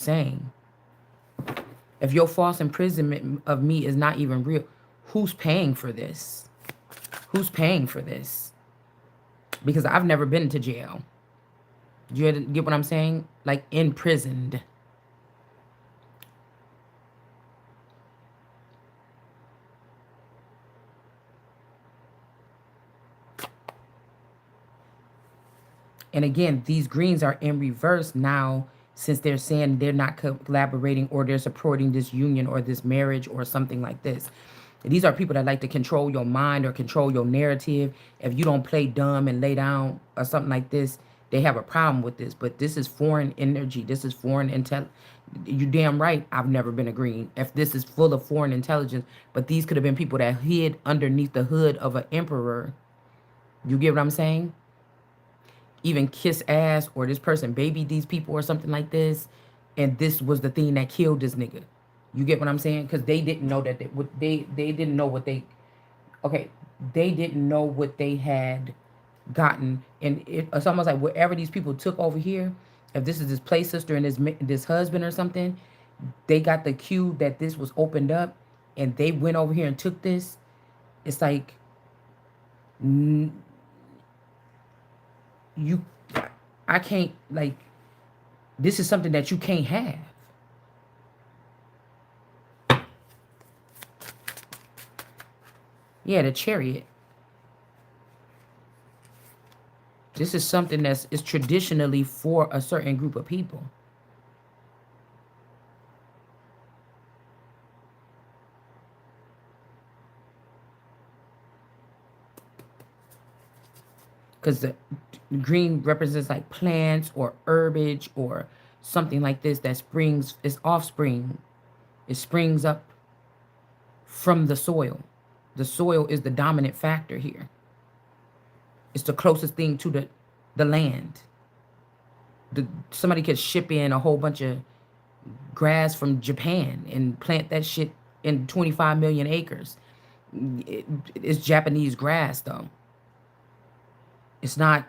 saying. If your false imprisonment of me is not even real, who's paying for this? Who's paying for this? Because I've never been to jail. Do you get what I'm saying? Like imprisoned. And again, these greens are in reverse now since they're saying they're not collaborating or they're supporting this union or this marriage or something like this. These are people that like to control your mind or control your narrative. If you don't play dumb and lay down or something like this, they have a problem with this. But this is foreign energy. This is foreign intel. You damn right I've never been a green. If this is full of foreign intelligence, but these could have been people that hid underneath the hood of an emperor. You get what I'm saying? Even kiss ass or this person babied these people or something like this, and this was the thing that killed this nigga. You get what I'm saying? Because they didn't know that they didn't know what they okay, they didn't know what they had gotten, and it's almost like whatever these people took over here, if this is this play sister and this husband or something, they got the cue that this was opened up, and they went over here and took this. It's like you, I can't like. This is something that you can't have. Yeah, the Chariot. This is something that's is traditionally for a certain group of people. Because the green represents like plants or herbage or something like this that springs, is offspring. It springs up from the soil. The soil is the dominant factor here. It's the closest thing to the land. Somebody could ship in a whole bunch of grass from Japan and plant that shit in 25 million acres. It's Japanese grass though. It's not,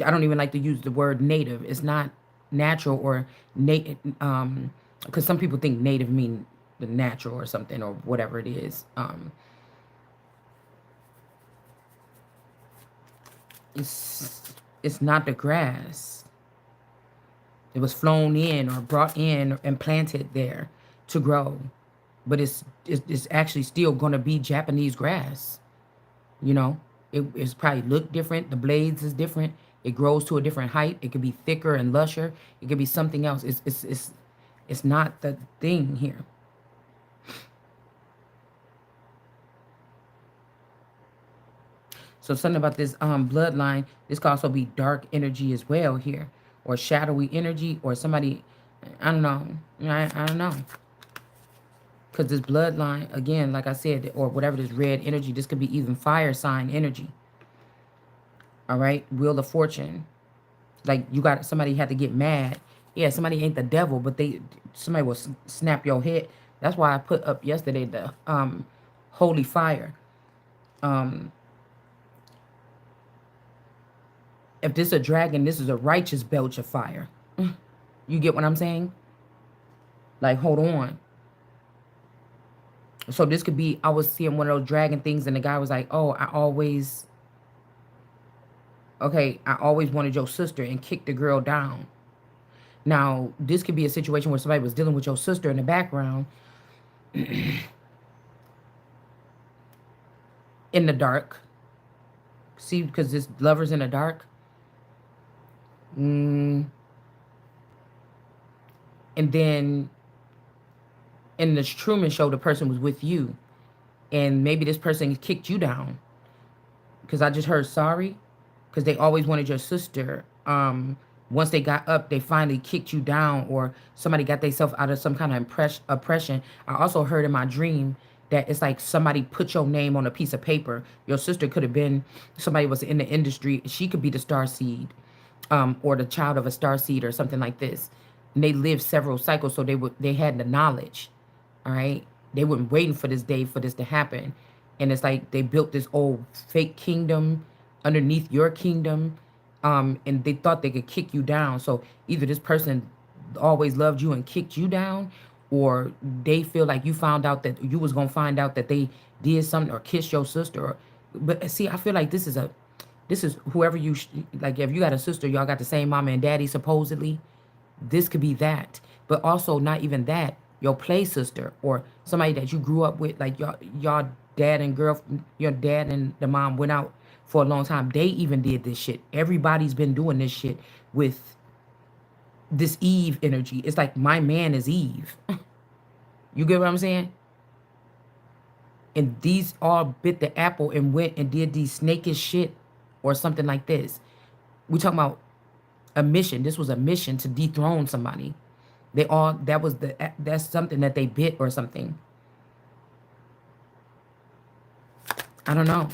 I don't even like to use the word native. It's not natural or native, because some people think native mean the natural or something or whatever it is. It's not the grass. It was flown in or brought in and planted there to grow, but it's actually still gonna be Japanese grass. You know, it's probably look different. The blades is different. It grows to a different height. It could be thicker and lusher. It could be something else. It's not the thing here. So something about this bloodline, this could also be dark energy as well here, or shadowy energy, or somebody, I don't know, I don't know. Because this bloodline, again, like I said, or whatever this red energy, this could be even fire sign energy. All right, Wheel of Fortune. Like you got somebody had to get mad. Yeah, somebody ain't the devil, but somebody will snap your head. That's why I put up yesterday the holy fire. If this is a dragon, this is a righteous belch of fire. You get what I'm saying? Like, hold on. So this could be, I was seeing one of those dragon things and the guy was like, oh, I always wanted your sister and kicked the girl down. Now, this could be a situation where somebody was dealing with your sister in the background in the dark. See, because this lover's in the dark. And then in the Truman Show, the person was with you. And maybe this person kicked you down. Because I just heard sorry. Because they always wanted your sister. Once they got up, they finally kicked you down. Or somebody got themselves out of some kind of oppression. I also heard in my dream that it's like somebody put your name on a piece of paper. Your sister could have been, somebody was in the industry. She could be the star seed. Or the child of a star seed or something like this. And they lived several cycles, so they had the knowledge. All right, they weren't waiting for this day for this to happen, and it's like they built this old fake kingdom underneath your kingdom, and they thought they could kick you down. So either this person always loved you and kicked you down, or they feel like you found out that you was gonna find out that they did something or kissed your sister. But see, I feel like this is whoever you like. If you got a sister, y'all got the same mama and daddy supposedly. This could be that, but also not even that. Your play sister or somebody that you grew up with, like y'all dad and your dad and the mom went out for a long time. They even did this shit. Everybody's been doing this shit with this Eve energy. It's like my man is Eve. You get what I'm saying? And these all bit the apple and went and did these snakish shit or something like this. We talking about a mission. This was a mission to dethrone somebody. They all that's something that they bit or something. I don't know.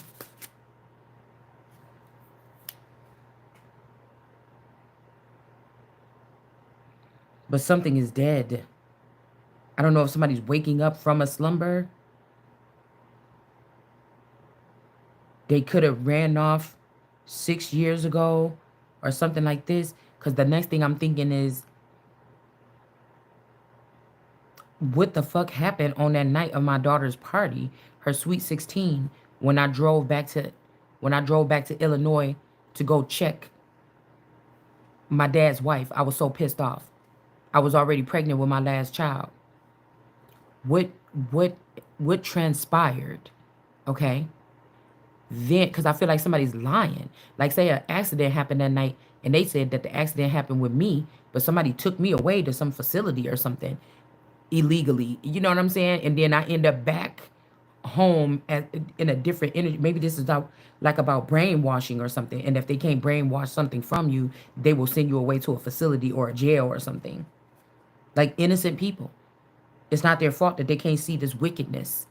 But something is dead. I don't know if somebody's waking up from a slumber. They could have ran off 6 years ago or something like this. Because the next thing I'm thinking is, what the fuck happened on that night of my daughter's party, her sweet 16, when I drove back to Illinois to go check my dad's wife. I was so pissed off. I was already pregnant with my last child. What what what transpired? Okay? Then, because I feel like somebody's lying. Like, say an accident happened that night and they said that the accident happened with me, but somebody took me away to some facility or something illegally. You know what I'm saying? And then I end up back home in a different energy. Maybe this is about brainwashing or something. And if they can't brainwash something from you, they will send you away to a facility or a jail or something. Like innocent people. It's not their fault that they can't see this wickedness.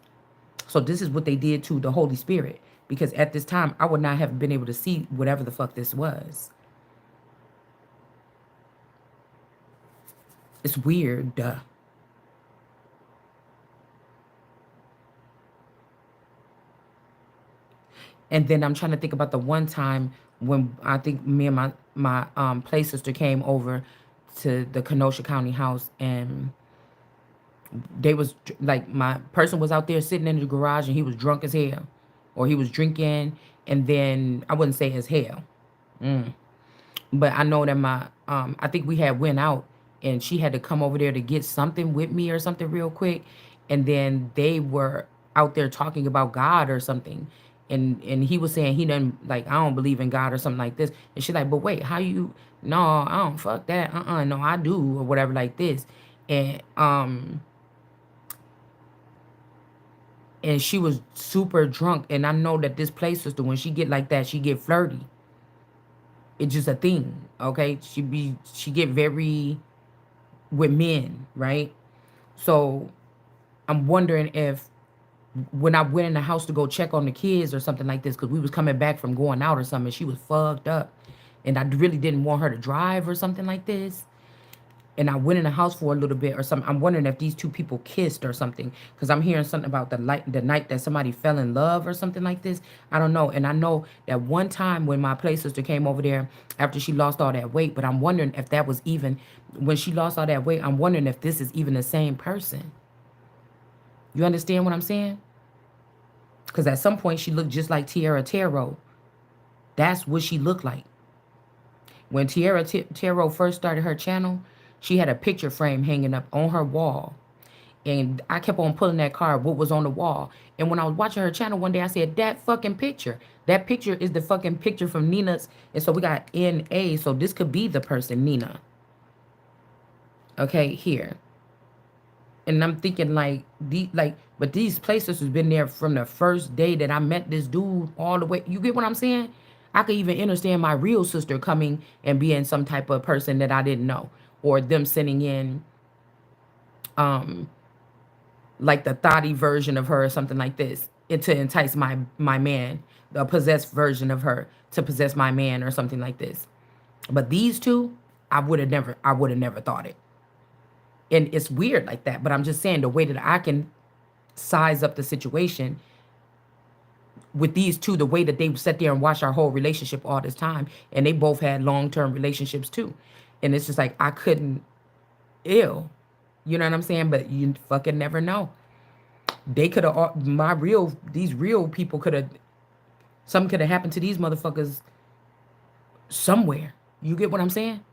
So this is what they did to the Holy Spirit. Because at this time, I would not have been able to see whatever the fuck this was. It's weird. Duh. And then I'm trying to think about the one time when I think me and my play sister came over to the Kenosha County house, and they was like, my person was out there sitting in the garage and he was drunk as hell, or he was drinking, and then I wouldn't say as hell, but I know that my I think we had went out and she had to come over there to get something with me or something real quick, and then they were out there talking about God or something, and he was saying he doesn't, like, I don't believe in God or something like this, and she's like, but wait, how you, no, I don't, fuck that, no, I do, or whatever like this. And she was super drunk, and I know that this play sister, when she get like that, she get flirty. It's just a thing, okay? She get very with men, right? So I'm wondering if when I went in the house to go check on the kids or something like this, because we was coming back from going out or something, she was fucked up, and I really didn't want her to drive or something like this. And I went in the house for a little bit or something. I'm wondering if these two people kissed or something, because I'm hearing something about the night that somebody fell in love or something like this. I don't know. And I know that one time when my play sister came over there after she lost all that weight, but I'm wondering if that was even when she lost all that weight. I'm wondering if this is even the same person. You understand what I'm saying? Because at some point she looked just like Tierra Tarot. That's what she looked like. When Tierra Tarot first started her channel, she had a picture frame hanging up on her wall. And I kept on pulling that card, what was on the wall. And when I was watching her channel one day, I said, that picture is the fucking picture from Nina's. And so we got NA. So this could be the person, Nina. Okay, here. And I'm thinking but these places has been there from the first day that I met this dude all the way. You get what I'm saying? I could even understand my real sister coming and being some type of person that I didn't know, or them sending in like the thotty version of her or something like this, to entice my man, the possessed version of her to possess my man or something like this. But these two, I would have never thought it. And it's weird like that, but I'm just saying the way that I can size up the situation with these two, the way that they sat there and watched our whole relationship all this time, and they both had long-term relationships too. And it's just like, I couldn't, Ew. You know what I'm saying? But you fucking never know. They could have, these real people could have, something could have happened to these motherfuckers somewhere. You get what I'm saying?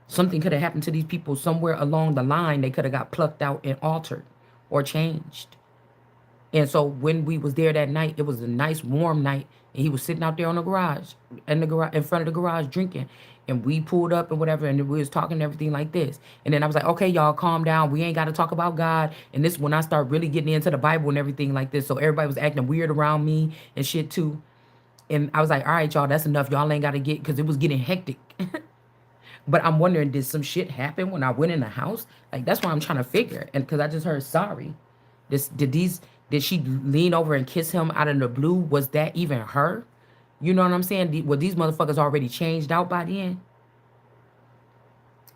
Something could have happened to these people somewhere along the line. They could have got plucked out and altered or changed. And so when we was there that night, it was a nice warm night, and he was sitting out there on the garage, in front of the garage drinking, and we pulled up and whatever, and we was talking and everything like this. And then I was like, okay, y'all, calm down. We ain't got to talk about God. And this is when I start really getting into the Bible and everything like this. So everybody was acting weird around me and shit too. And I was like, all right, y'all, that's enough. Y'all ain't got to get, because it was getting hectic. But I'm wondering, did some shit happen when I went in the house? Like, that's what I'm trying to figure. And because I just heard sorry. Did she lean over and kiss him out of the blue? Was that even her? You know what I'm saying? Were these motherfuckers already changed out by then?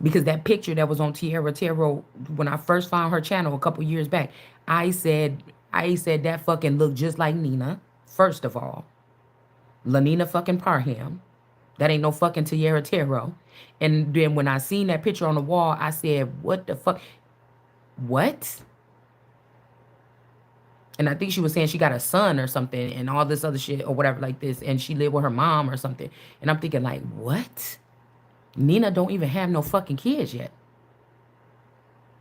Because that picture that was on Tierra Tarot, when I first found her channel a couple years back, I said that fucking looked just like Nina, first of all. Lanina fucking Parham. That ain't no fucking Tierra Tarot. And then when I seen that picture on the wall, I said, what the fuck? What? And I think she was saying she got a son or something and all this other shit or whatever like this. And she lived with her mom or something. And I'm thinking like, what? Nina don't even have no fucking kids yet.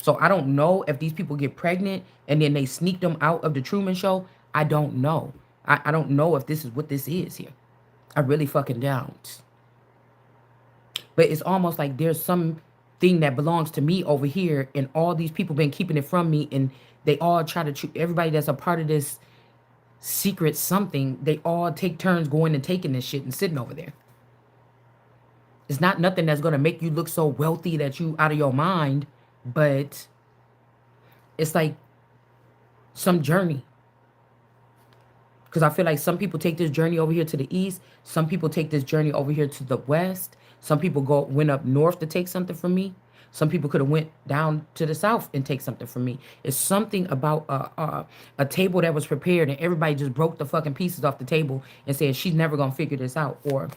So I don't know if these people get pregnant and then they sneak them out of the Truman Show. I don't know. I don't know if this is what this is here. I really fucking don't. But it's almost like there's some thing that belongs to me over here, and all these people been keeping it from me, and they all try to everybody that's a part of this secret something, they all take turns going and taking this shit and sitting over there. It's not nothing that's gonna make you look so wealthy that you out of your mind, but it's like some journey. Because I feel like some people take this journey over here to the east, some people take this journey over here to the west. Some people went up north to take something from me. Some people could have went down to the south and take something from me. It's something about a table that was prepared and everybody just broke the fucking pieces off the table and said she's never gonna figure this out. Or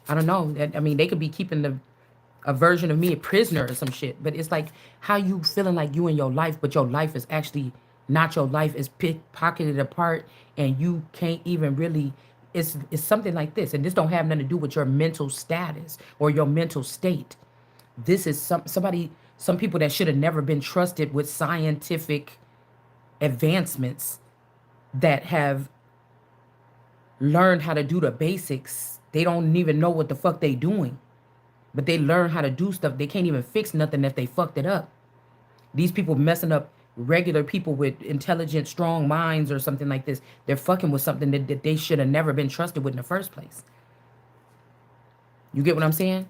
I don't know. I mean, they could be keeping a version of me a prisoner or some shit. But it's like how you feeling like you in your life, but your life is actually not your life. It's pocketed apart, and you can't even really. It's something like this, and this don't have nothing to do with your mental status or your mental state. This is some people that should have never been trusted with scientific advancements, that have learned how to do the basics. They don't even know what the fuck they doing, but they learn how to do stuff. They can't even fix nothing if they fucked it up. These people messing up regular people with intelligent, strong minds or something like this. They're fucking with something that they should have never been trusted with in the first place. You get what I'm saying?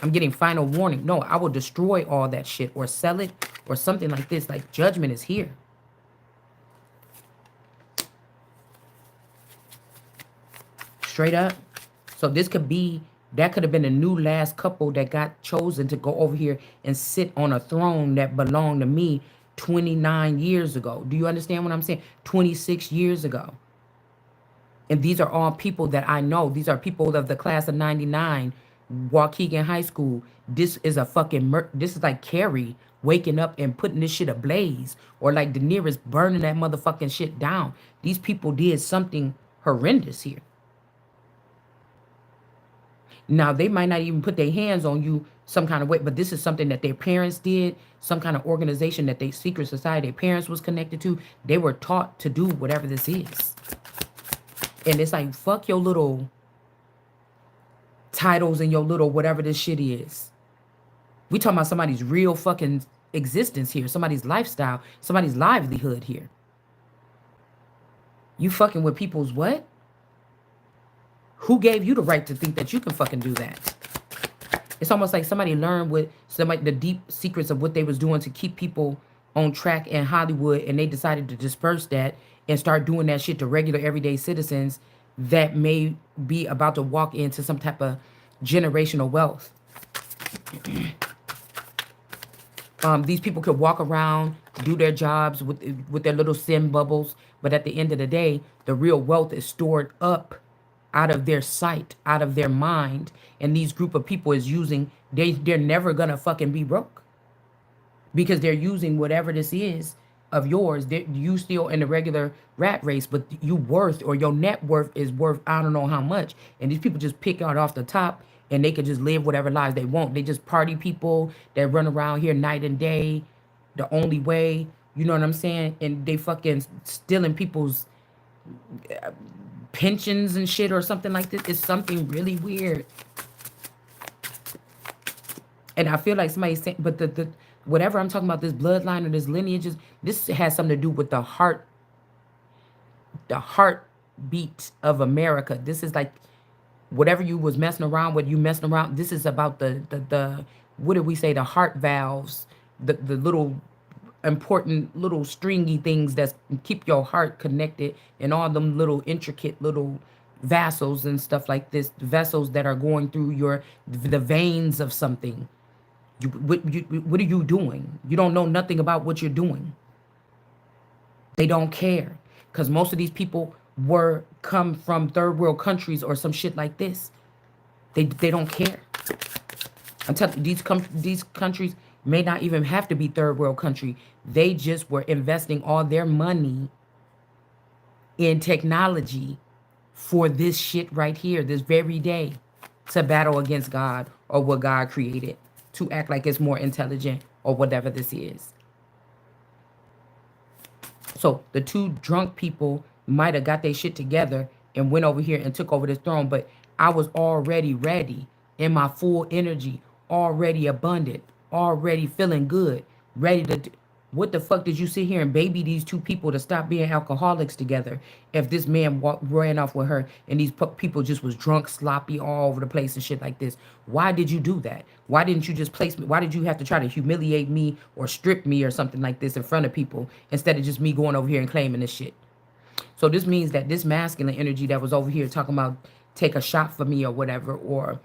I'm getting final warning. No, I will destroy all that shit or sell it or something like this. Like, judgment is here. Straight up. So this could be, that could have been a new last couple that got chosen to go over here and sit on a throne that belonged to me 29 years ago. Do you understand what I'm saying? 26 years ago. And these are all people that I know. These are people of the class of 99, Waukegan High School. This is a fucking, this is like Carrie waking up and putting this shit ablaze. Or like Daenerys burning that motherfucking shit down. These people did something horrendous here. Now, they might not even put their hands on you some kind of way, but this is something that their parents did, some kind of organization that they, secret society, their parents was connected to. They were taught to do whatever this is. And it's like, fuck your little titles and your little whatever this shit is. We talking about somebody's real fucking existence here, somebody's lifestyle, somebody's livelihood here. You fucking with people's what? Who gave you the right to think that you can fucking do that? It's almost like somebody learned with somebody the deep secrets of what they was doing to keep people on track in Hollywood, and they decided to disperse that and start doing that shit to regular everyday citizens that may be about to walk into some type of generational wealth. These people could walk around, do their jobs with their little sin bubbles, but at the end of the day, the real wealth is stored up out of their sight, out of their mind, and these group of people is using, they're never gonna fucking be broke. because they're using whatever this is of yours. You still in the regular rat race, but you worth or your net worth is worth I don't know how much. And these people just pick out off the top and they can just live whatever lives they want. They just party people that run around here night and day, the only way. You know what I'm saying? And they fucking stealing people's pensions and shit or something like this. It's something really weird. And I feel like somebody's saying, but the whatever I'm talking about, this bloodline or this lineage, this has something to do with the heartbeat of America. This is like whatever you was messing around with, you messing around. This is about the what did we say? The heart valves, the little important little stringy things that keep your heart connected, and all them little intricate little vessels and stuff like this, vessels that are going through the veins of something. What are you doing? You don't know nothing about what you're doing. They don't care because most of these people were come from third world countries or some shit like this. They don't care. I'm telling you, these countries may not even have to be third world country. They just were investing all their money in technology for this shit right here, this very day, to battle against God or what God created, to act like it's more intelligent or whatever this is. So the two drunk people might have got their shit together and went over here and took over this throne, but I was already ready in my full energy, already abundant, already feeling good, ready to. What the fuck did you sit here and baby these two people to stop being alcoholics together? If this man ran off with her and these people just was drunk, sloppy, all over the place and shit like this, why did you do that? Why didn't you just place me? Why did you have to try to humiliate me or strip me or something like this in front of people instead of just me going over here and claiming this shit? So this means that this masculine energy that was over here talking about take a shot for me or whatever, or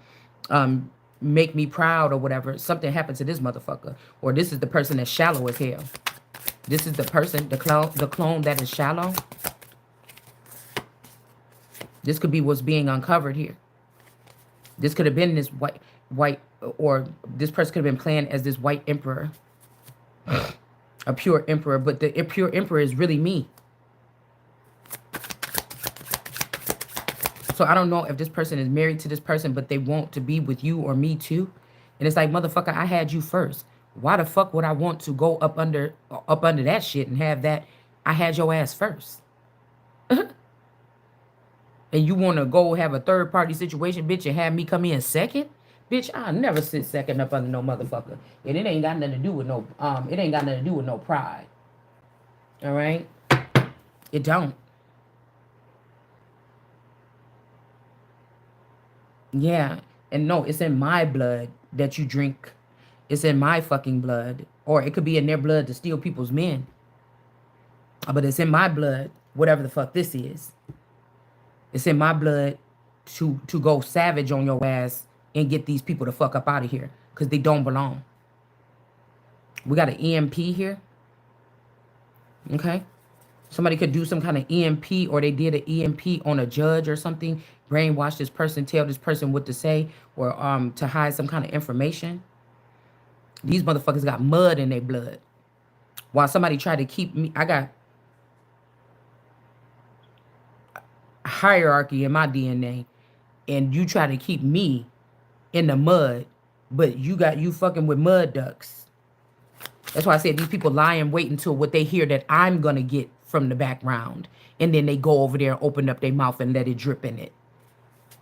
make me proud or whatever, something happened to this motherfucker. Or this is the person that's shallow as hell. This is the person, the clone that is shallow. This could be what's being uncovered here. This could have been this white, or this person could have been playing as this white emperor. A pure emperor, but the pure emperor is really me. So I don't know if this person is married to this person, but they want to be with you or me too. And it's like, motherfucker, I had you first. Why the fuck would I want to go up under that shit and have that? I had your ass first. And you want to go have a third party situation, bitch, and have me come in second? Bitch, I'll never sit second up under no motherfucker. And it ain't got nothing to do with no it ain't got nothing to do with no pride. All right? It don't. Yeah. And no, it's in my blood that you drink. It's in my fucking blood. Or it could be in their blood to steal people's men. But it's in my blood, whatever the fuck this is. It's in my blood to go savage on your ass and get these people the fuck up out of here. Because they don't belong. We got an EMP here. Okay? Somebody could do some kind of EMP, or they did an EMP on a judge or something. Brainwash this person, tell this person what to say, or to hide some kind of information. These motherfuckers got mud in their blood. While somebody tried to keep me, I got hierarchy in my DNA, and you try to keep me in the mud, but you fucking with mud ducks. That's why I said these people lie and wait until what they hear that I'm gonna get from the background, and then they go over there and open up their mouth and let it drip in it,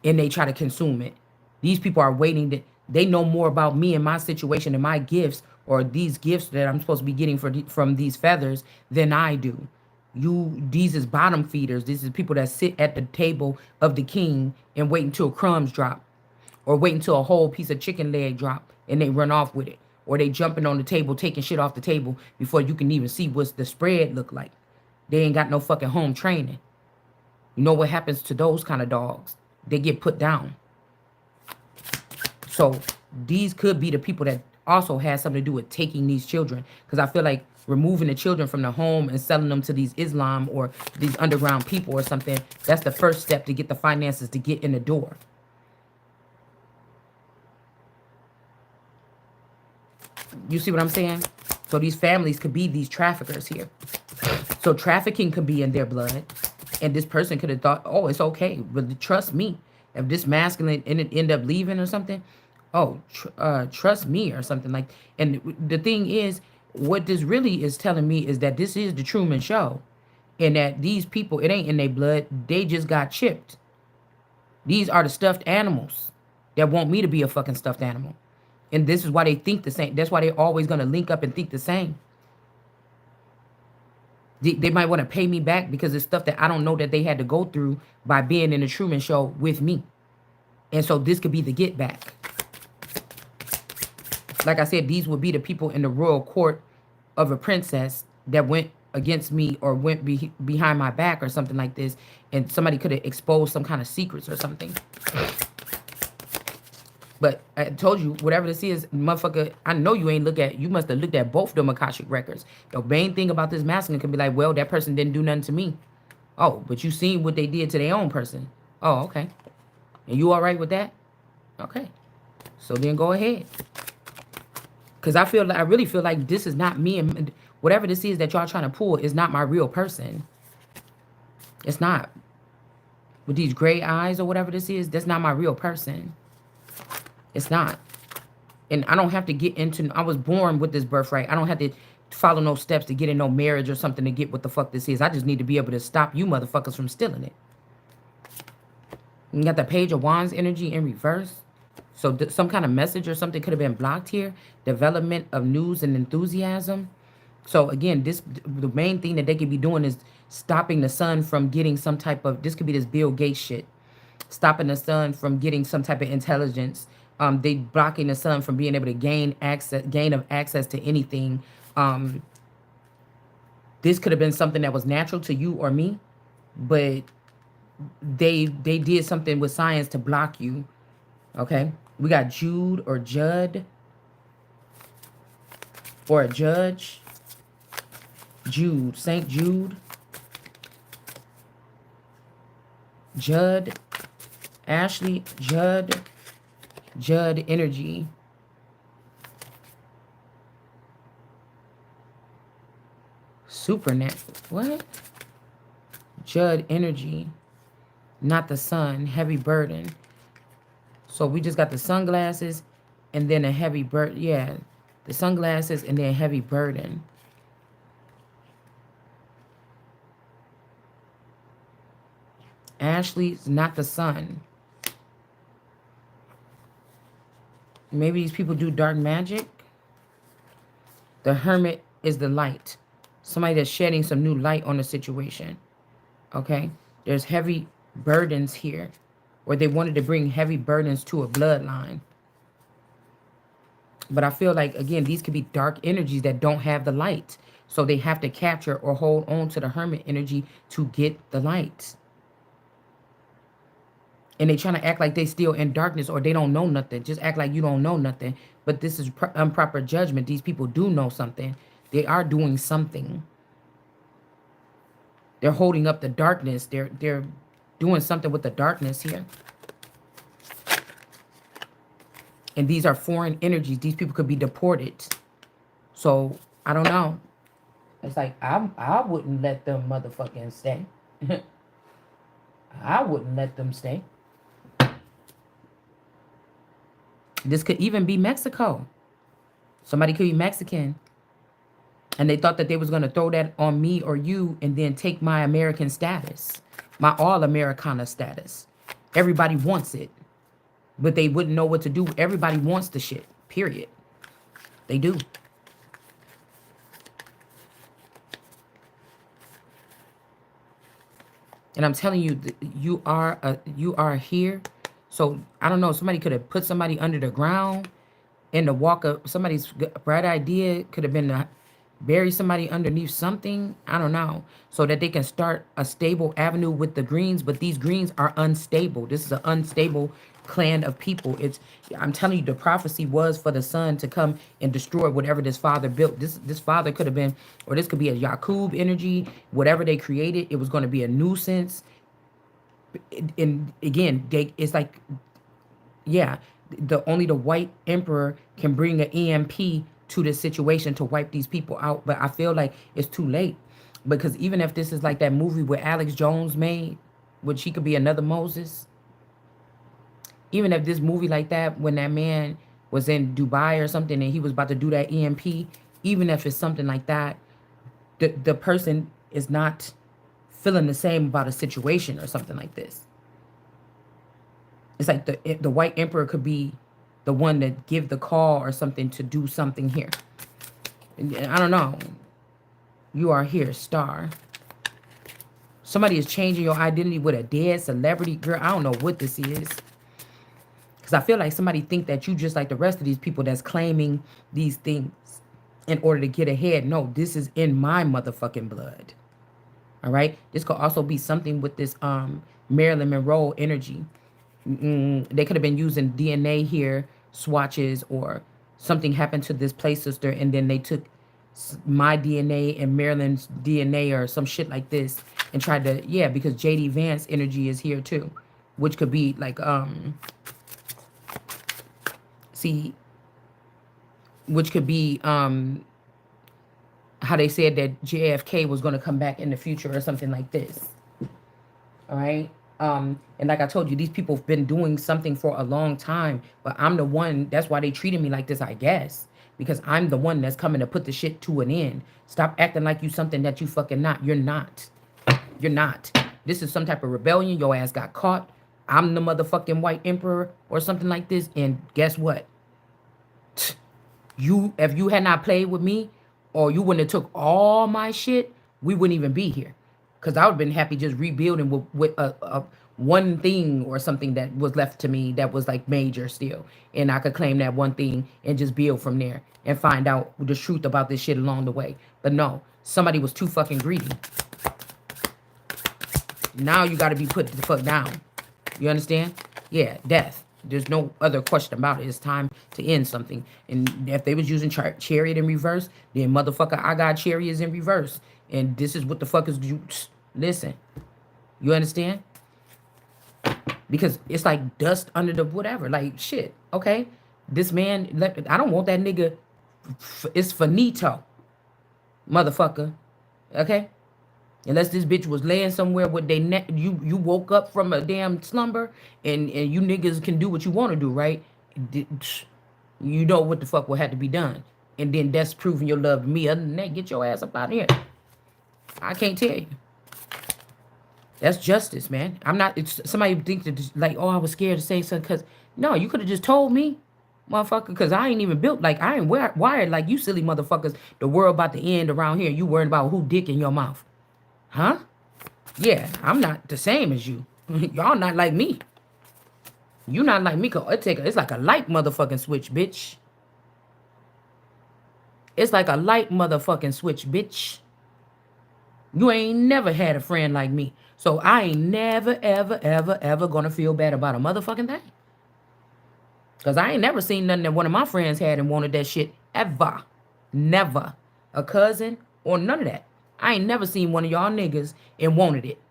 and they try to consume it. These people are waiting. They know more about me and my situation and my gifts, or these gifts that I'm supposed to be getting from these feathers, than I do. These is bottom feeders. These is people that sit at the table of the king and wait until crumbs drop, or wait until a whole piece of chicken leg drop and they run off with it, or they jumping on the table taking shit off the table before you can even see what's the spread look like. They ain't got no fucking home training. You know what happens to those kind of dogs? They get put down. So these could be the people that also has something to do with taking these children, because I feel like removing the children from the home and selling them to these Islam or these underground people or something, that's the first step to get the finances to get in the door. You see what I'm saying? So these families could be these traffickers here. So trafficking could be in their blood. And this person could have thought, oh, it's okay. But trust me, if this masculine end up leaving or something, oh, trust me or something like. And the thing is, what this really is telling me is that this is the Truman Show. And that these people, it ain't in their blood. They just got chipped. These are the stuffed animals that want me to be a fucking stuffed animal. And this is why they think the same. That's why they're always going to link up and think the same. They might want to pay me back because it's stuff that I don't know that they had to go through by being in the Truman Show with me. And so this could be the get back. Like I said, these would be the people in the royal court of a princess that went against me or went behind my back or something like this. And somebody could have exposed some kind of secrets or something. But I told you, whatever this is, motherfucker, I know you ain't you must have looked at both the Akashic records. The main thing about this masculine could be like, well, that person didn't do nothing to me. Oh, but you seen what they did to their own person. Oh, okay. And you all right with that? Okay. So then go ahead. Because I really feel like this is not me. And whatever this is that y'all trying to pull is not my real person. It's not. With these gray eyes or whatever this is, that's not my real person. It's not. And I don't have to get into, I was born with this birthright. I don't have to follow no steps to get in no marriage or something to get what the fuck this is. I just need to be able to stop you motherfuckers from stealing it. You got the Page of Wands energy in reverse. So some kind of message or something could have been blocked here. Development of news and enthusiasm. So again, the main thing that they could be doing is stopping the sun from getting some type of, this could be this Bill Gates shit. Stopping the sun from getting some type of intelligence. They blocking the sun from being able to gain access to anything. This could have been something that was natural to you or me, but they did something with science to block you. Okay, we got Jude or Judd or a judge. Jude, Saint Jude, Judd, Ashley, Judd energy. Supernatural. What? Judd energy. Not the sun. Heavy burden. So we just got the sunglasses and then a heavy burden. Yeah. The sunglasses and then heavy burden. Ashley's not the sun. Maybe these people do dark magic. The Hermit is the light. Somebody that's shedding some new light on the situation. Okay? There's heavy burdens here. Or they wanted to bring heavy burdens to a bloodline. But I feel like, again, these could be dark energies that don't have the light. So they have to capture or hold on to the Hermit energy to get the light. And they trying to act like they still in darkness or they don't know nothing. Just act like you don't know nothing. But this is improper judgment. These people do know something. They are doing something. They're holding up the darkness. They're doing something with the darkness here. And these are foreign energies. These people could be deported. So, I don't know. It's like, I wouldn't let them motherfucking stay. I wouldn't let them stay. This could even be Mexico. Somebody could be Mexican. And they thought that they was going to throw that on me or you and then take my American status. My all-Americana status. Everybody wants it. But they wouldn't know what to do. Everybody wants the shit. Period. They do. And I'm telling you, you are here. So, I don't know. Somebody could have put somebody under the ground in the walk up. Somebody's bright idea could have been to bury somebody underneath something. I don't know. So that they can start a stable avenue with the greens. But these greens are unstable. This is an unstable clan of people. I'm telling you, the prophecy was for the sun to come and destroy whatever this father built. This father could have been, or this could be a Yaqub energy. Whatever they created, it was going to be a nuisance. And again, it's like, yeah, only the white emperor can bring an EMP to this situation to wipe these people out. But I feel like it's too late. Because even if this is like that movie where Alex Jones made, which he could be another Moses, even if this movie like that, when that man was in Dubai or something and he was about to do that EMP, even if it's something like that, the person is not feeling the same about a situation or something like this. It's like the white emperor could be the one that give the call or something to do something here. I don't know. You are here, star. Somebody is changing your identity with a dead celebrity. Girl, I don't know what this is. Because I feel like somebody think that you just like the rest of these people that's claiming these things in order to get ahead. No, this is in my motherfucking blood. All right? This could also be something with this Marilyn Monroe energy. They could have been using DNA here, swatches, or something happened to this play sister, and then they took my DNA and Marilyn's DNA or some shit like this and tried to, yeah, because JD Vance energy is here too, which could be like, see, which could be how they said that JFK was going to come back in the future or something like this. All right. And like I told you, these people have been doing something for a long time, but I'm the one, that's why they treated me like this, I guess, because I'm the one that's coming to put the shit to an end. Stop acting like you something that you fucking not. You're not. You're not. This is some type of rebellion. Your ass got caught. I'm the motherfucking white emperor or something like this. And guess what? If you had not played with me or you wouldn't have took all my shit, we wouldn't even be here. Because I would have been happy just rebuilding with one thing or something that was left to me that was like major still. And I could claim that one thing and just build from there and find out the truth about this shit along the way. But no, somebody was too fucking greedy. Now you got to be put the fuck down. You understand? Yeah, death. There's no other question about it. It's time to end something. And if they was using chariot in reverse, then motherfucker, I got chariots in reverse. And this is what the fuck is you... Listen. You understand? Because it's like dust under the whatever. Like, shit. Okay? This man... I don't want that nigga... It's finito. Motherfucker. Okay? Unless this bitch was laying somewhere with they neck, you woke up from a damn slumber, and you niggas can do what you want to do, right? You know what the fuck will have to be done, and then that's proving your love to me. Other than that, get your ass up out of here. I can't tell you. That's justice, man. I'm not. It's somebody think that like, oh, I was scared to say something because no, you could have just told me, motherfucker, because I ain't even built like I ain't wired like you silly motherfuckers. The world about to end around here. You worried about who dick in your mouth. Huh? Yeah, I'm not the same as you. Y'all not like me. You not like me, cause it's like a light motherfucking switch, bitch. It's like a light motherfucking switch, bitch. You ain't never had a friend like me. So I ain't never, ever, ever, ever gonna feel bad about a motherfucking thing. Cause I ain't never seen nothing that one of my friends had and wanted that shit ever. Never. A cousin or none of that. I ain't never seen one of y'all niggas and wanted it.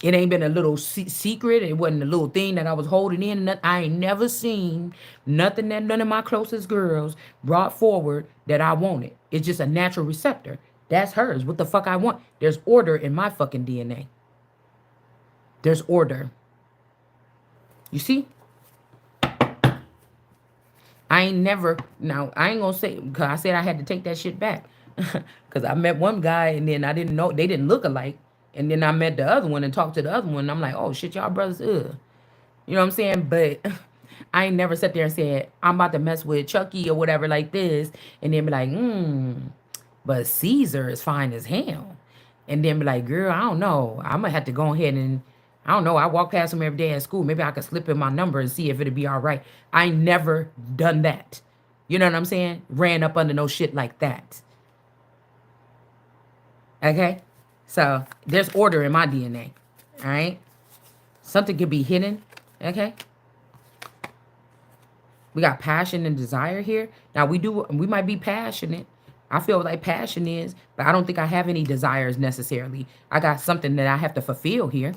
It ain't been a little secret. It wasn't a little thing that I was holding in. I ain't never seen nothing that none of my closest girls brought forward that I wanted. It's just a natural receptor. That's hers. What the fuck I want? There's order in my fucking DNA. There's order. You see? I ain't never, now, I ain't gonna say, because I said I had to take that shit back. Because I met one guy, and then I didn't know, they didn't look alike. And then I met the other one and talked to the other one, and I'm like, oh, shit, y'all brothers, ugh. You know what I'm saying? But I ain't never sat there and said, I'm about to mess with Chucky or whatever like this, and then be like, but Caesar is fine as hell. And then be like, girl, I don't know. I'm going to have to go ahead and, I don't know. I walk past him every day at school. Maybe I could slip in my number and see if it'll be all right. I ain't never done that. You know what I'm saying? Ran up under no shit like that. Okay? So, there's order in my DNA. All right? Something could be hidden. Okay? We got passion and desire here. Now, we might be passionate. I feel like passion is, but I don't think I have any desires necessarily. I got something that I have to fulfill here.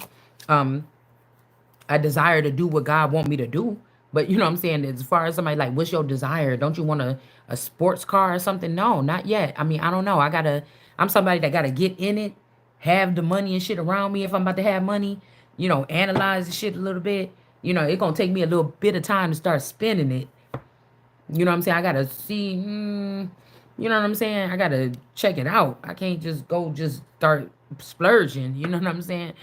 I desire to do what God want me to do, But you know what I'm saying? As far as somebody like, what's your desire? Don't you want a sports car or something? No, not yet. I mean, I don't know. I'm somebody that gotta get in it, have the money and shit around me if I'm about to have money, you know, analyze the shit a little bit. You know, it's gonna take me a little bit of time to start spending it. You know what I'm saying? I gotta see, you know what I'm saying? I gotta check it out. I can't just go just start splurging. You know what I'm saying?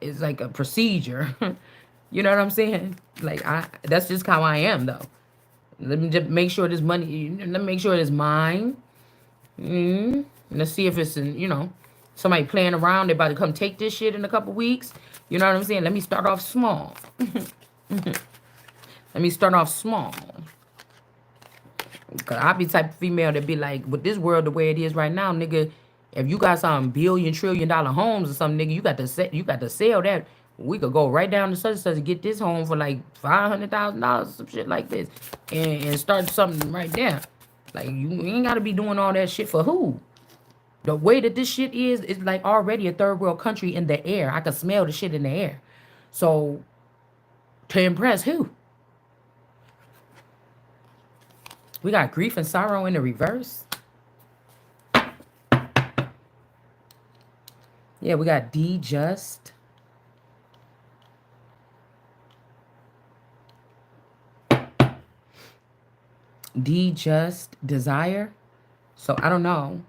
It's like a procedure. You know what I'm saying? Like that's just how I am though. Let me just make sure this money. Let me make sure it's mine. Let's see if it's in. You know, somebody playing around. They about to come take this shit in a couple weeks. You know what I'm saying? Let me start off small. Let me start off small. Cause I be the type of female that be like, with this world the way it is right now, nigga, if you got some billion-trillion-dollar homes or something, nigga, you got to sell that. We could go right down to such and such and get this home for like $500,000, some shit like this, and start something right there. Like you ain't gotta be doing all that shit for who? The way that this shit is, it's like already a third world country in the air. I can smell the shit in the air. So to impress who? We got grief and sorrow in the reverse. Yeah, we got D just. D just desire. So I don't know.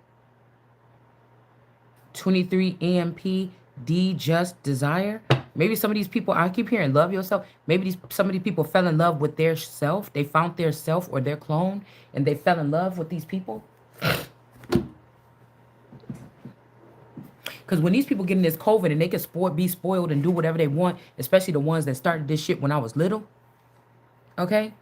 23 EMP D just desire. Maybe some of these people, I keep hearing love yourself. Maybe some of these people fell in love with their self. They found their self or their clone and they fell in love with these people. Because when these people get in this COVID and they can be spoiled and do whatever they want, especially the ones that started this shit when I was little, okay?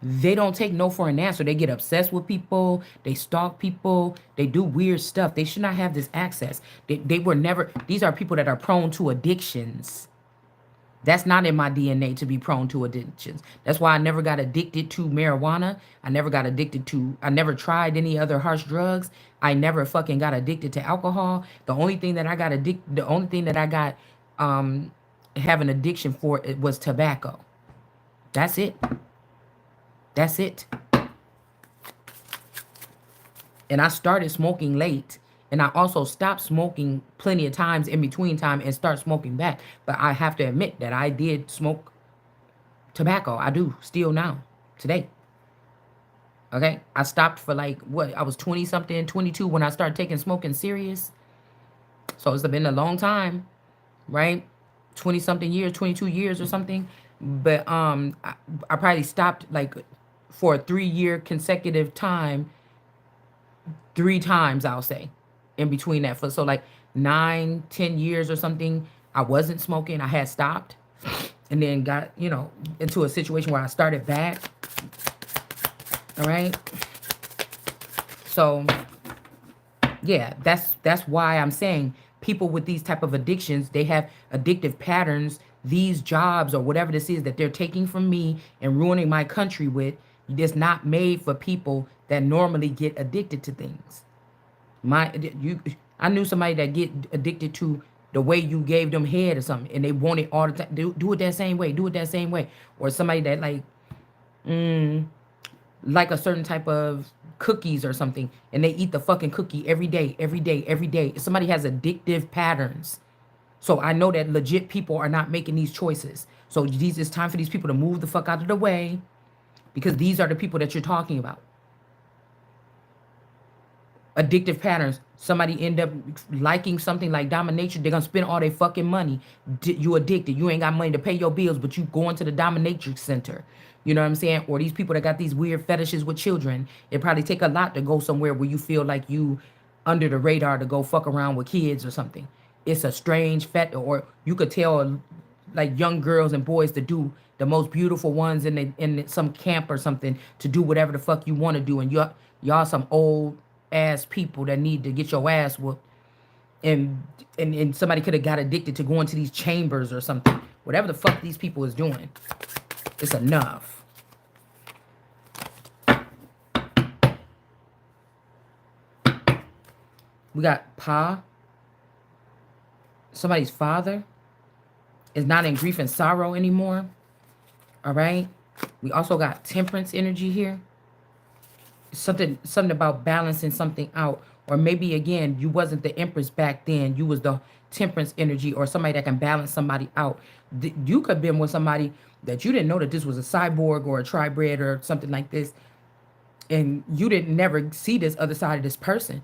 They don't take no for an answer. They get obsessed with people. They stalk people. They do weird stuff. They should not have this access. They were never, these are people that are prone to addictions. That's not in my DNA to be prone to addictions. That's why I never got addicted to marijuana. I never tried any other harsh drugs. I never fucking got addicted to alcohol. The only thing that I got have an addiction for it was tobacco. That's it. That's it. And I started smoking late. And I also stopped smoking plenty of times in between time and start smoking back. But I have to admit that I did smoke tobacco. I do still now, today. Okay? I stopped for like, I was 20-something, 22 when I started taking smoking serious. So it's been a long time, right? 20-something years, 22 years or something. But I probably stopped like for a 3-year consecutive time, 3 times, I'll say. In between that, for so like 9-10 years or something, I wasn't smoking. I had stopped and then got, you know, into a situation where I started back. All right. So yeah, that's why I'm saying people with these type of addictions, they have addictive patterns. These jobs or whatever this is that they're taking from me and ruining my country with, it's not made for people that normally get addicted to things. I knew somebody that get addicted to the way you gave them head or something, and they want it all the time. Do it that same way. Do it that same way. Or somebody that like a certain type of cookies or something, and they eat the fucking cookie every day, every day, every day. Somebody has addictive patterns. So I know that legit people are not making these choices. So it's time for these people to move the fuck out of the way, because these are the people that you're talking about. Addictive patterns. Somebody end up liking something like dominatrix. They're gonna spend all their fucking money. You addicted. You ain't got money to pay your bills, but you going to the dominatrix center. You know what I'm saying? Or these people that got these weird fetishes with children. It probably take a lot to go somewhere where you feel like you under the radar to go fuck around with kids or something. It's a strange or you could tell like young girls and boys to do the most beautiful ones in some camp or something, to do whatever the fuck you want to do, and y'all some old ass people that need to get your ass whooped, and somebody could have got addicted to going to these chambers or something. Whatever the fuck these people is doing, it's enough. We got Pa. Somebody's father is not in grief and sorrow anymore. All right. We also got temperance energy here. Something about balancing something out. Or maybe again, you wasn't the Empress back then. You was the temperance energy or somebody that can balance somebody out. You could have been with somebody that you didn't know that this was a cyborg or a tribred or something like this. And you didn't never see this other side of this person.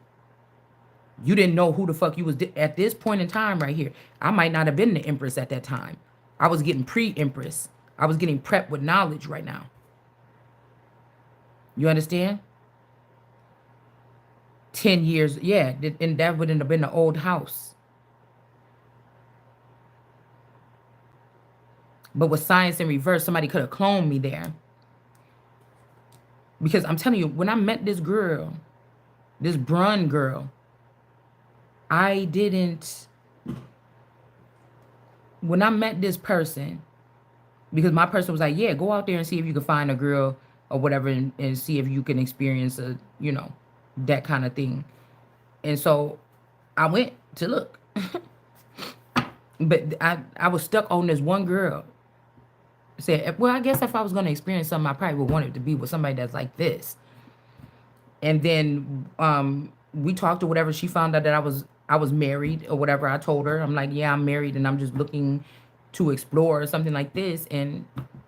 You didn't know who the fuck you was at this point in time right here. I might not have been the Empress at that time. I was getting pre-Empress. I was getting prepped with knowledge right now. You understand? 10 years, yeah, and that wouldn't have been the old house. But with science in reverse, somebody could have cloned me there. Because I'm telling you, when I met this girl, this Brun girl, I didn't, when I met this person, because my person was like, yeah, go out there and see if you can find a girl or whatever and see if you can experience a, you know, that kind of thing. And so I went to look. But I was stuck on this one girl. Said, well, I guess if I was going to experience something, I probably would want it to be with somebody that's like this. And then we talked or whatever. She found out that I was married or whatever. I told her, I'm like, yeah, I'm married and I'm just looking to explore or something like this, and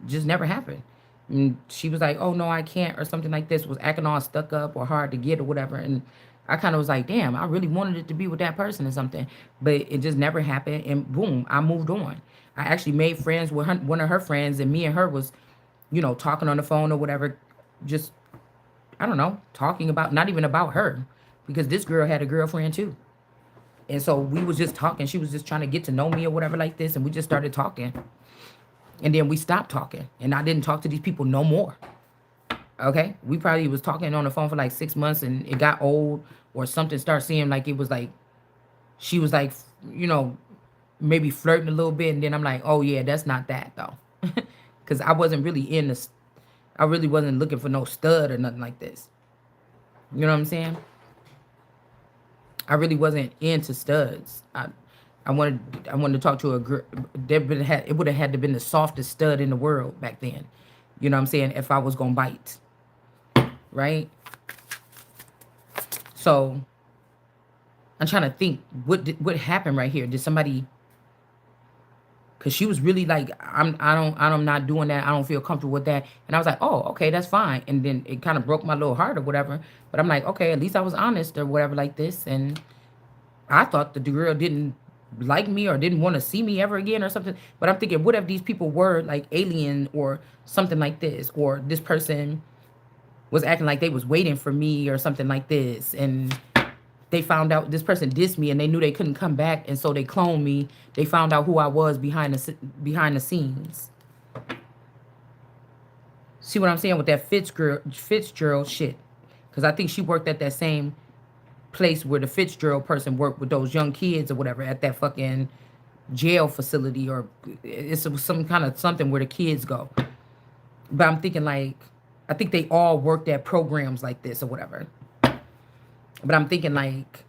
just never happened. And she was like, oh no, I can't, or something like this, was acting all stuck up or hard to get or whatever. And I kind of was like, damn, I really wanted it to be with that person or something, but it just never happened. And boom, I moved on. I actually made friends with her, one of her friends, and me and her was, you know, talking on the phone or whatever, just, I don't know, talking about, not even about her, because this girl had a girlfriend too. And so we was just talking. She was just trying to get to know me or whatever like this. And we just started talking. And then we stopped talking. And I didn't talk to these people no more. Okay? We probably was talking on the phone for like 6 months and it got old or something started seeming like it was like, she was like, you know, maybe flirting a little bit. And then I'm like, oh yeah, that's not that though. Because I wasn't really in the, I really wasn't looking for no stud or nothing like this. You know what I'm saying? I really wasn't into studs. I wanted to talk to a girl. It would have had to been the softest stud in the world back then. You know what I'm saying? If I was gonna bite, right? So I'm trying to think what happened right here. Did somebody? Cause she was really like, I'm not doing that. I don't feel comfortable with that. And I was like, oh, okay, that's fine. And then it kind of broke my little heart or whatever. But I'm like, okay, at least I was honest or whatever like this. And I thought that the girl didn't like me or didn't want to see me ever again or something. But I'm thinking, what if these people were like alien or something like this? Or this person was acting like they was waiting for me or something like this. And they found out this person dissed me and they knew they couldn't come back. And so they cloned me. They found out who I was behind the scenes. See what I'm saying with that Fitzgerald shit? Because I think she worked at that same place where the Fitzgerald person worked with those young kids or whatever at that fucking jail facility, or it's some kind of something where the kids go. But I'm thinking like, I think they all worked at programs like this or whatever. But I'm thinking like,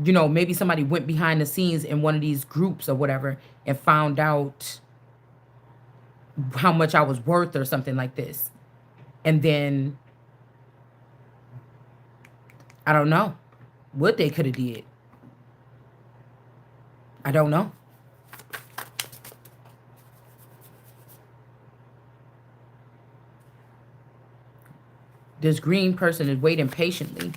you know, maybe somebody went behind the scenes in one of these groups or whatever and found out how much I was worth or something like this. And then, I don't know what they could have did. I don't know. This green person is waiting patiently.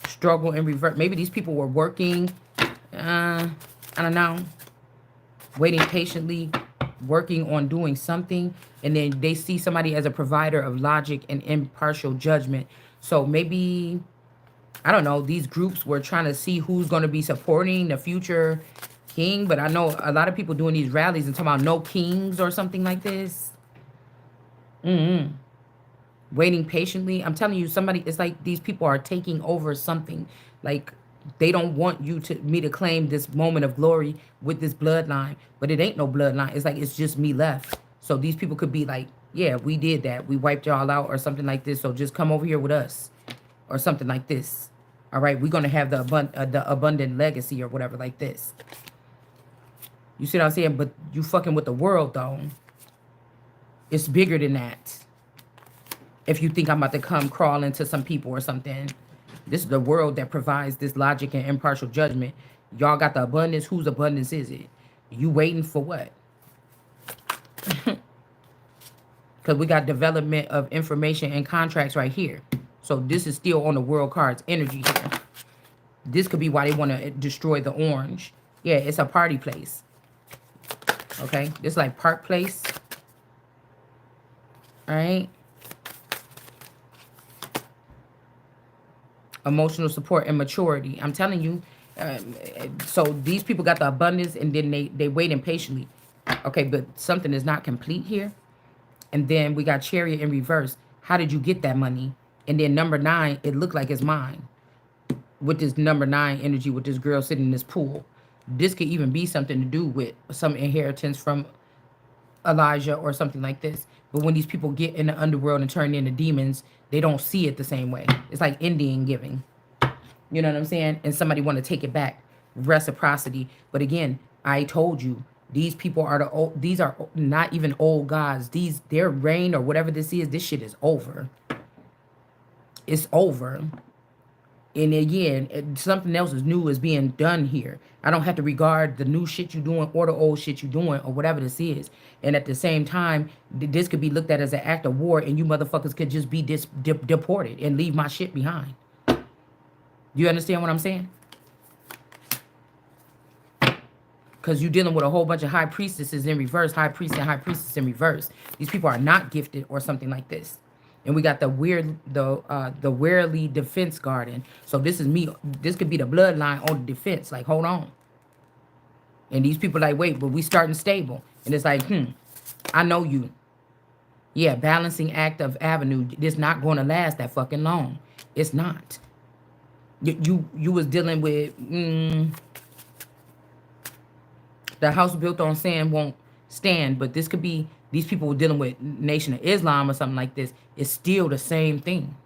Struggle and revert. Maybe these people were working. I don't know. Waiting patiently, working on doing something. And then they see somebody as a provider of logic and impartial judgment. So maybe, I don't know, these groups were trying to see who's going to be supporting the future king. But I know a lot of people doing these rallies and talking about no kings or something like this. Waiting patiently. I'm telling you, somebody, it's like these people are taking over something. Like they don't want me to claim this moment of glory with this bloodline, but it ain't no bloodline. It's like, it's just me left. So these people could be like, yeah, we did that. We wiped y'all out or something like this. So just come over here with us or something like this. All right. We're going to have the abundant legacy or whatever like this. You see what I'm saying? But you fucking with the world, though. It's bigger than that. If you think I'm about to come crawl into some people or something, this is the world that provides this logic and impartial judgment. Y'all got the abundance. Whose abundance is it? You waiting for what? Because we got development of information and contracts right here. So this is still on the world cards energy here. This could be why they want to destroy the orange. Yeah, it's a party place. Okay, it's like Park Place. All right. Emotional support and maturity. I'm telling you. So these people got the abundance and then they wait impatiently. Okay, but something is not complete here. And then we got Chariot in reverse. How did you get that money? And then number 9, it looked like it's mine. With this number 9 energy, with this girl sitting in this pool. This could even be something to do with some inheritance from Elijah or something like this. But when these people get in the underworld and turn into demons, they don't see it the same way. It's like Indian giving. You know what I'm saying? And somebody want to take it back. Reciprocity. But again, I told you, these people are the old, these are not even old gods. Their reign or whatever this is, this shit is over. It's over. And again, something else is new is being done here. I don't have to regard the new shit you doing or the old shit you doing or whatever this is. And at the same time, this could be looked at as an act of war and you motherfuckers could just be deported and leave my shit behind. You understand what I'm saying? Because you're dealing with a whole bunch of high priestesses in reverse, high priest and high priestess in reverse. These people are not gifted or something like this. And we got the warily defense garden. So this is me. This could be the bloodline on the defense. Like, hold on. And these people like, wait, but we starting stable. And it's like, I know you. Yeah, balancing act of avenue. It's not going to last that fucking long. It's not. You was dealing with the house built on sand won't stand, but this could be these people were dealing with Nation of Islam or something like this. It's still the same thing.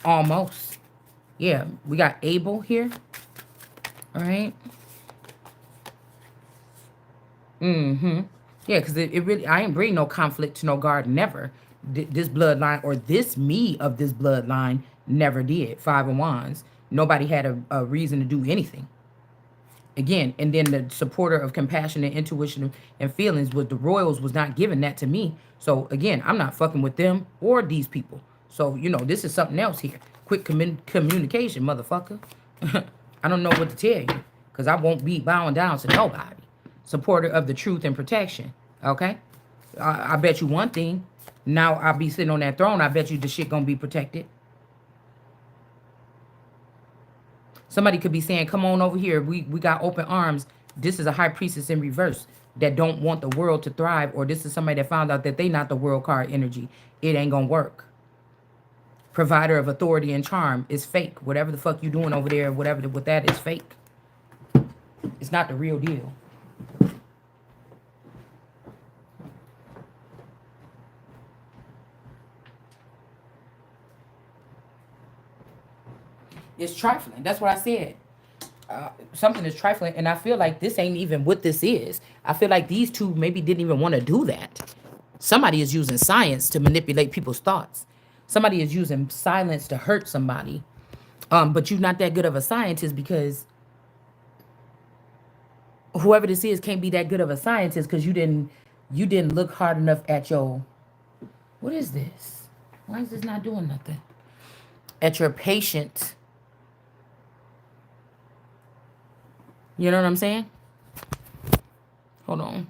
Almost. Yeah, we got Abel here. All right. Yeah, because it really, I ain't bring no conflict to no garden, never. This bloodline or this me of this bloodline never did. 5 of Wands. Nobody had a reason to do anything. Again, and then the supporter of compassion and intuition and feelings was the royals was not giving that to me. So again, I'm not fucking with them or these people. So, you know, this is something else here. Quick communication, motherfucker. I don't know what to tell you because I won't be bowing down to nobody. Supporter of the truth and protection. Okay? I bet you one thing. Now I'll be sitting on that throne. I bet you the shit gonna be protected. Somebody could be saying, come on over here. We got open arms. This is a high priestess in reverse that don't want the world to thrive. Or this is somebody that found out that they not the world card energy. It ain't going to work. Provider of authority and charm is fake. Whatever the fuck you doing over there, whatever with that is fake. It's not the real deal. It's trifling. That's what I said. Something is trifling, and I feel like this ain't even what this is. I feel like these two maybe didn't even want to do that. Somebody is using science to manipulate people's thoughts. Somebody is using silence to hurt somebody. But you're not that good of a scientist because whoever this is can't be that good of a scientist because you didn't look hard enough at your, what is this? Why is this not doing nothing? At your patient. You know what I'm saying? Hold on.